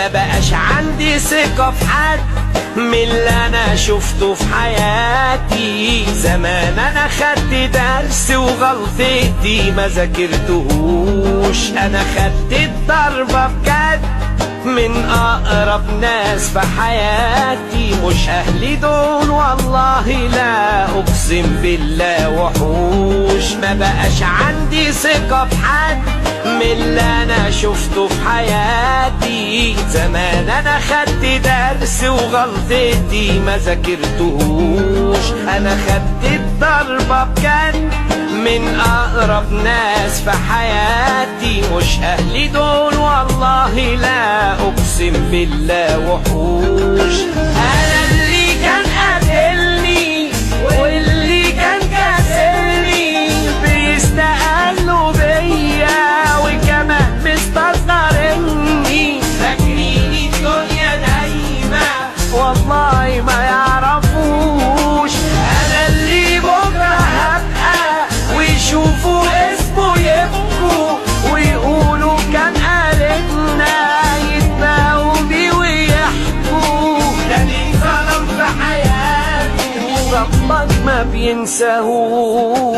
ما بقاش عندي ثقة في حد من اللي انا شفته في حياتي. زمان انا خدت درس وغلطتي ما ذاكرتهوش، انا خدت الضربة بجد من اقرب ناس في حياتي. مش اهلي دول والله لا اقسم بالله وحوش. ما بقاش عندي ثقة في حد من اللي انا شفته في حياتي. زمان انا خدت درس وغلطتي ما ذاكرتهوش، انا خدت الضربة بجد من اقرب ناس في حياتي. مش اهلي دول والله لا اقسم بالله وحوش. انا اللي كان قاتلني واللي كان كاسرني بيستقلوا بيا وكمان مستصغرني. فاكرين الدنيا دايما والله ما يعرفوش. انا اللي بكره هبقى ويشوفوا اسمه يبكوا ويقولوا كان قالتنا، يتباهوا بيه ويحكوا. ده اللي ظلم في حياته ربك ما بينساهوش.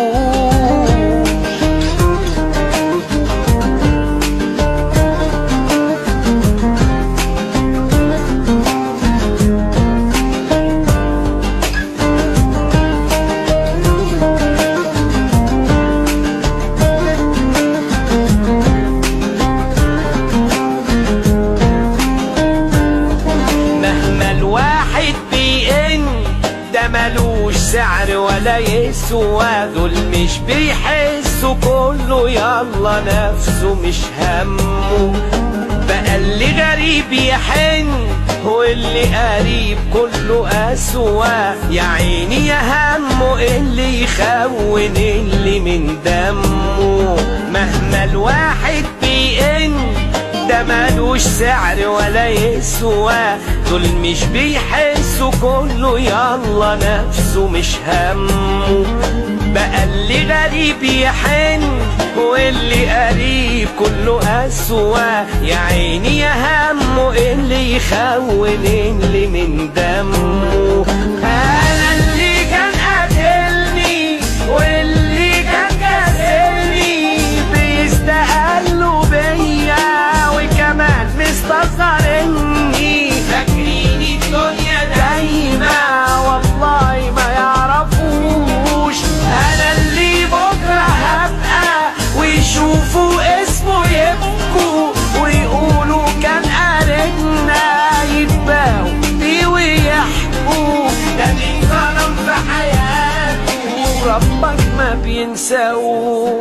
ملوش سعر ولا يسوى، دول مش بيحسوا كله يلا نفسه مش همه. بقى اللي غريب يحن واللي قريب كله أسوى. يا عيني يا همه اللي يخون اللي من دمه. مهما الواحد بيئن ده ملوش سعر ولا يسوى، دول مش بيحسوا كله يلا نفسه مش همه. بقى اللي غريب يحن واللي قريب كله أسوى. يا عيني يا همه اللي يخون اللي من دمه. أنا اللي كان قاتلني واللي كان كاسرني بيستقلوا بيا وكمان مستصغرني. فاكرين الدنيا دايما والله ما يعرفوش. انا اللي بكره هبقى ويشوفوا اسمه يبكوا ويقولوا كان قالتنا، يتباهوا بيه ويحكوا. ده اللي ظلم في حياته ربك ما بينساهوش.